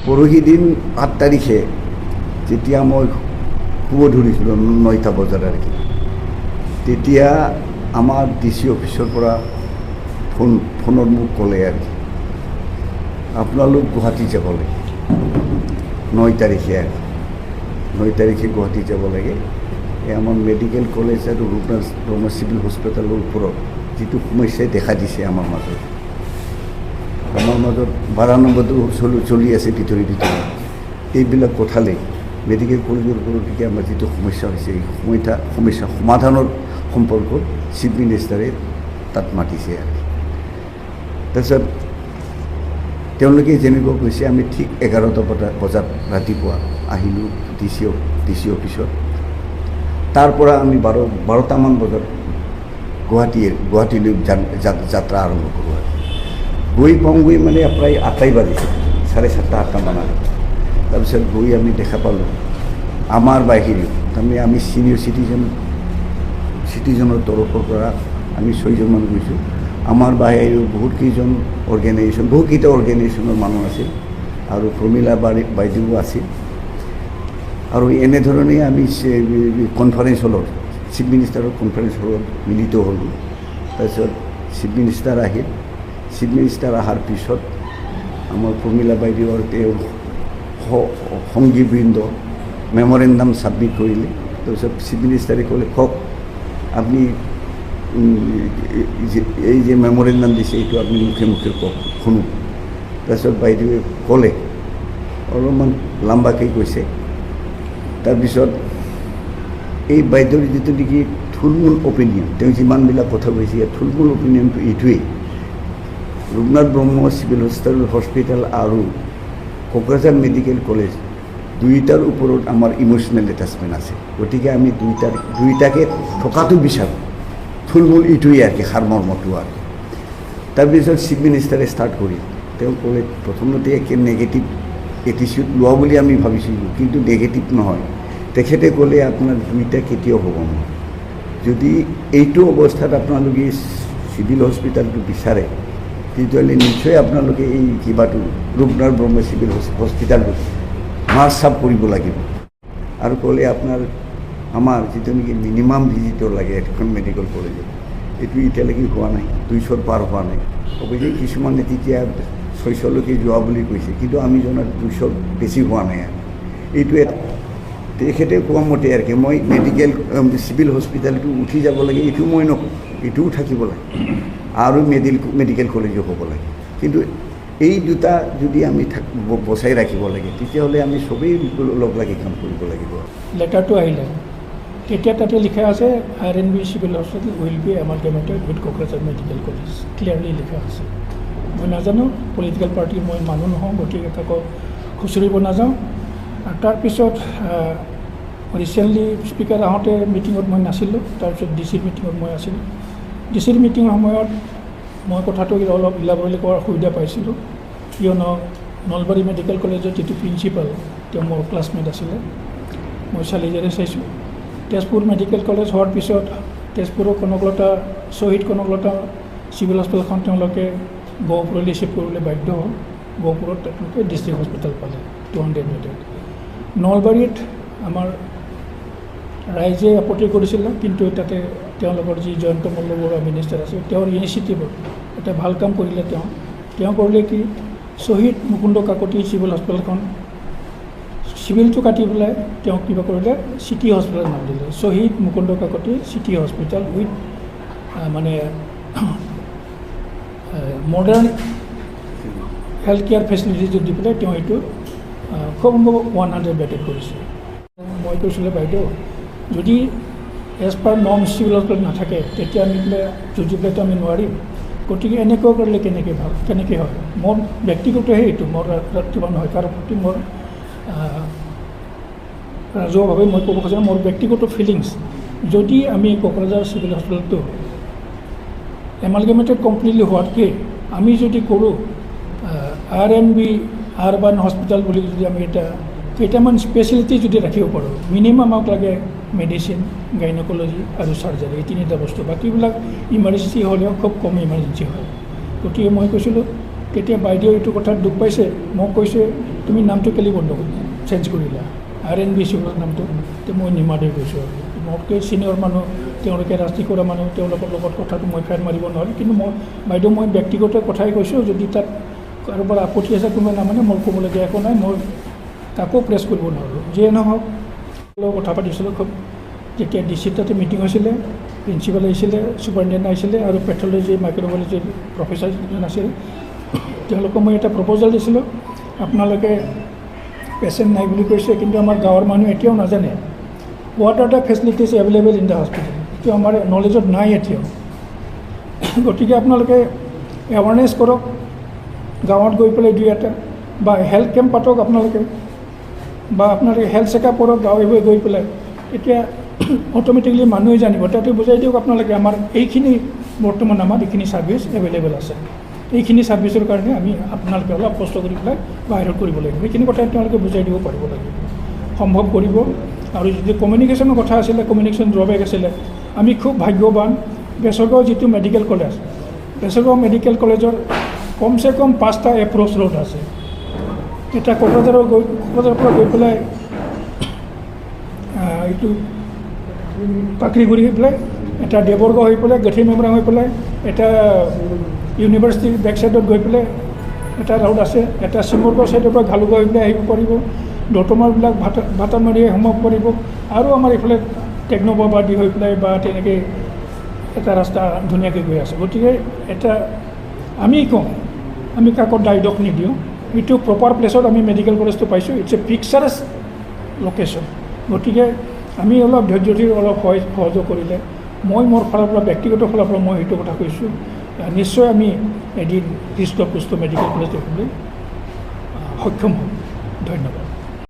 পৰহি দিন 8 তাৰিখে যেতিয়া মই শুব ধৰিছিলোঁ 9টা বজাত আৰু কি, তেতিয়া আমাৰ DC অফিচৰ পৰা ফোনত মোক ক'লে আৰু কি, আপোনালোক গুৱাহাটী যাব লাগে 9 তাৰিখে আৰু 9 তাৰিখে গুৱাহাটী যাব লাগে। এই আমাৰ মেডিকেল কলেজ আৰু ৰূপনাথ ব্ৰহ্ম চিভিল হস্পিটেলৰ ওপৰত যিটো সমস্যাই দেখা দিছে আমাৰ মাজত 12 নম্বৰটো চলি আছে ভিতৰি এইবিলাক কথালৈ মেডিকেল কলেজৰ ওপৰত এতিয়া আমাৰ যিটো সমস্যা হৈছে এই সমস্যা সমাধানৰ সম্পৰ্কত চিফ মিনিষ্টাৰে তাত মাতিছে আৰু তাৰপিছত তেওঁলোকে যেনেকুৱা কৈছে আমি ঠিক 11টা বজাত ৰাতিপুৱা আহিলোঁ DC অফিচত। তাৰ পৰা আমি 12টামান বজাত গুৱাহাটীলৈ যাত্ৰা আৰম্ভ কৰোঁ আৰু গৈ পাওঁগৈ মানে প্ৰায় 8টাই বাজিছে, 7:30 8টামান আৰু তাৰপিছত গৈ আমি দেখা পালোঁ আমাৰ বাহিৰেও তাৰমানে আমি ছিনিয়ৰ চিটিজনৰ তৰফৰ পৰা আমি 6জনমান গৈছোঁ। আমাৰ বাহিৰেও বহুতকেইটা অৰ্গেনাইজেশ্যনৰ মানুহ আছিল আৰু প্ৰমীলা বাইদেউ আছিল। আৰু এনেধৰণে আমি কনফাৰেন্স হলত চিফ মিনিষ্টাৰৰ কনফাৰেন্স হলত মিলিত হ'লোঁ। তাৰপিছত চিফ মিনিষ্টাৰ আহিল। চিফ মিনিষ্টাৰ অহাৰ পিছত আমাৰ প্ৰমীলা বাইদেউ আৰু তেওঁৰ সংগীবৃন্দ মেমৰেণ্ডাম ছাবমিট কৰিলে। তাৰপিছত চিফ মিনিষ্টাৰে ক'লে কওক আপুনি এই যে মেমৰেণ্ডাম দিছে এইটো আপুনি মুখে মুখে কওক শুনো। তাৰপিছত বাইদেৱে ক'লে অলপমান লাম্বাকৈ কৈছে। তাৰপিছত এই বাইদেউৰ যিটো নেকি থুলমূল অপিনিয়ন, তেওঁ যিমানবিলাক কথা কৈছে ইয়াত থুলমূল অপিনিয়নটো এইটোৱেই, ৰঘুনাথ ব্ৰহ্ম চিভিল হস্পিটেল আৰু কোকৰাঝাৰ মেডিকেল কলেজ দুয়োটাৰ ওপৰত আমাৰ ইম'চনেল এটাচমেণ্ট আছে। গতিকে আমি দুয়োটাকে থকাটো বিচাৰোঁ। থুলমূল এইটোৱেই আৰু কি সাৰমৰ্মটো আৰু। তাৰপিছত চিফ মিনিষ্টাৰে ষ্টাৰ্ট কৰিল। তেওঁ ক'লে প্ৰথমতে একে নেগেটিভ এটিচিউড লোৱা বুলি আমি ভাবিছিলোঁ, কিন্তু নেগেটিভ নহয়। তেখেতে ক'লে আপোনাৰ দুয়োটা কেতিয়াও হ'ব নহয়। যদি এইটো অৱস্থাত আপোনালোকে চিভিল হস্পিটেলটো বিচাৰে তেতিয়াহ'লে নিশ্চয় আপোনালোকে এই কিবাটো ৰঘুনাথ ব্ৰহ্ম চিভিল হস্পিটেলটো মাৰ্চ আপ কৰিব লাগিব। আৰু ক'লে আমাৰ যিটো নেকি মিনিমাম ভিজিটৰ লাগে এখন মেডিকেল কলেজত, এইটো এতিয়ালৈকে হোৱা নাই, 200 পাৰ হোৱা নাই। অৱশ্যে কিছুমানে তেতিয়া 600লৈকে যোৱা বুলি কৈছে, কিন্তু আমি জনাত 200 বেছি হোৱা নাই আৰু এইটো এটা তেখেতে কোৱা মতে আৰু কি মই চিভিল হস্পিটেলটো উঠি যাব লাগে এইটো মই নকওঁ, এইটোও থাকিব লাগে আৰু মেডিকেল কলেজো হ'ব লাগে। কিন্তু এই দুটা যদি আমি বচাই ৰাখিব লাগে তেতিয়াহ'লে আমি চবেই লগ লাগি কাম কৰিব লাগিব। লেটাৰটো আহিলে তেতিয়া তাতে লিখা আছে RNB civil hospital will be amalgamated with Kokrajhar medical college, clearly লিখা আছে। মই নাজানো, পলিটিকেল পাৰ্টিৰ মই মানুহ নহওঁ, গতিকে তাকো খুচৰিব নাযাওঁ। আৰু তাৰপিছত ৰিচেণ্টলি স্পীকাৰ আহোঁতে মিটিঙত মই নাছিলোঁ, তাৰপিছত DCৰ মিটিঙত মই আছিলোঁ। DCৰ মিটিঙৰ সময়ত মই কথাটো অলপ ইলাবৰলি কৰাৰ সুবিধা পাইছিলোঁ, কিয়নো নলবাৰী মেডিকেল কলেজৰ যিটো প্ৰিন্সিপাল তেওঁ মোৰ ক্লাছমেট আছিলে, মই চালিজাৰে চাইছোঁ। তেজপুৰ মেডিকেল কলেজ হোৱাৰ পিছত তেজপুৰৰ শ্বহীদ কনকলতা চিভিল হস্পিটেলখন তেওঁলোকে গহপুৰলৈ ৰিচিভ কৰিবলৈ বাধ্য হ'ল। গহপুৰত তেওঁলোকে ডিষ্ট্ৰিক্ট হস্পিটেল পালে 200 বেডেড। নলবাৰীত আমাৰ ৰাইজে আপত্তি কৰিছিলে, কিন্তু তাতে তেওঁলোকৰ যি জয়ন্ত মল্ল বৰুৱা মিনিষ্টাৰ আছে তেওঁৰ ইনিচিয়েটিভত এটা ভাল কাম কৰিলে। তেওঁ কৰিলে কি, শ্বহীদ মুকুন্দ কাকতি চিভিল হস্পিটেলখন চিভিলটো কাটি পেলাই তেওঁ কিবা কৰিলে চিটি হস্পিটেল নাম দিলে, Swahid Mukunda Kakati city hospital with মানে মডাৰ্ণ হেল্থ কেয়াৰ ফেচিলিটিজ দি পেলাই তেওঁ এইটো খুব সম্ভৱ 100 বেডেড কৰিছে। মই কৈছিলোঁ বাইদেউ যদি as per norm civil hospital নাথাকে তেতিয়া আমি যুঁজি পেলাইতো আমি নোৱাৰিম। গতিকে এনেকুৱা কৰিলে কেনেকৈ হয়। মোৰ ব্যক্তিগতহে এইটো, মোৰ কিবা নহয়, কাৰো প্ৰতি মোৰ ৰাজহুৱাভাৱে মই ক'ব খোজোঁ মোৰ ব্যক্তিগত ফিলিংছ। যদি আমি কোকৰাঝাৰ চিভিল হস্পিটেলটো এমালগেমেটেড কমপ্লিটলি হোৱাতকৈ আমি যদি কৰোঁ RNB আৰবান হস্পিটেল বুলি যদি আমি কেইটামান স্পেচিয়েলিটি যদি ৰাখিব পাৰোঁ, মিনিমাম আমাক লাগে মেডিচিন, গাইনকলজি আৰু চাৰ্জাৰী, এই 3টা বস্তু। বাকীবিলাক ইমাৰ্জেঞ্চি হ'লেও খুব কম ইমাৰ্জেঞ্চি হয়। গতিকে মই কৈছিলোঁ তেতিয়া বাইদেউ এইটো কথাত দুখ পাইছে মোক কৈছে তুমি নামটো কেলি বন্ধ কৰিলা চেঞ্জ কৰিলা RNB চিভিলৰ নামটো তো মই নিমাদে কৈছোঁ আৰু মোতকৈ ছিনিয়ৰ মানুহ তেওঁলোকে ৰাজনীতি কৰা মানুহ তেওঁলোকৰ লগত কথাটো মই ফেৰ মাৰিব নোৱাৰোঁ কিন্তু মই বাইদেউ মই ব্যক্তিগত কথাই কৈছোঁ যদি তাত কাৰোবাৰ আপত্তি আছে কোনোবাই নামানে মই ক'বলগীয়া একো নাই মই কাকো প্ৰেছ কৰিব নোৱাৰোঁ যিয়ে নহওক কথা পাতিছিলোঁ খুব যেতিয়া DC তাতে মিটিং হৈছিলে প্ৰিন্সিপাল আহিছিলে ছুপাৰিণ্টেণ্ডেণ্ট আহিছিলে আৰু পেথলজি মাইক্ৰ'বায়'লজিৰ প্ৰফেচাৰজন আছিল তেওঁলোকক মই এটা প্ৰপ'জাল দিছিলোঁ আপোনালোকে পেচেণ্ট নাই বুলি কৈছে কিন্তু আমাৰ গাঁৱৰ মানুহ এতিয়াও নাজানে what are the facilities available in the hospital এইটো আমাৰ নলেজত নাই এতিয়াও গতিকে আপোনালোকে এৱাৰনেছ কৰক গাঁৱত গৈ পেলাই দুই এটা বা হেল্থ কেম্প পাতক আপোনালোকে বা আপোনালোকে হেল্থ চেকআপ কৰক গাঁৱে গৈ পেলাই এতিয়া অট'মেটিকলি মানুহে জানিব তাতে বুজাই দিয়ক আপোনালোকে আমাৰ এইখিনি বৰ্তমান আমাৰ এইখিনি ছাৰ্ভিচ এভেইলেবল আছে এইখিনি ছাৰ্ভিচৰ কাৰণে আমি আপোনালোকে অলপ কষ্ট কৰি পেলাই বাহিৰত কৰিব লাগিব এইখিনি কথা তেওঁলোকে বুজাই দিব পাৰিব লাগিব সম্ভৱ কৰিব আৰু যদি কমিউনিকেশ্যনৰ কথা আছিলে কমিউনিকেশ্যন ড্ৰবেক আছিলে আমি খুব ভাগ্যৱান বেচৰগাঁও যিটো মেডিকেল কলেজ বেচৰগাঁও মেডিকেল কলেজৰ কমচে কম 5টা এপ্ৰ'চ ৰোড আছে এটা কোকৰাঝাৰৰ পৰা গৈ পেলাই এইটো কাকৰিগুৰি হৈ পেলাই এটা দেৱৰগাঁও হৈ পেলাই গঠি মেমৰাং হৈ পেলাই এটা ইউনিভাৰ্চিটিৰ বেক চাইডত গৈ পেলাই এটা ৰাউড আছে এটা চিমৰগাঁও চাইডৰ পৰা ঘালুগাঁও হৈ পেলাই আহিব পাৰিব দতমাৰবিলাক ভাতামাৰি সোমাব পাৰিব আৰু আমাৰ এইফালে টেকন'বাবাদী হৈ পেলাই বা তেনেকৈ এটা ৰাস্তা ধুনীয়াকৈ গৈ আছে গতিকে এটা আমি কওঁ আমি কাকত দায়দক নিদিওঁ এইটো প্ৰপাৰ প্লেচত আমি মেডিকেল কলেজটো পাইছোঁ ইটছ এ পিকচাৰাছ লোকেশ্যন গতিকে আমি অলপ ধৈৰ্য ধৰি অলপ সহযোগ কৰিলে মই মোৰ ফালৰ পৰা ব্যক্তিগত ফালৰ পৰা মই সেইটো কথা কৈছোঁ নিশ্চয় আমি এদিন হৃষ্টপুষ্ট মেডিকেল কলেজ দেখিবলৈ সক্ষম হ'ম ধন্যবাদ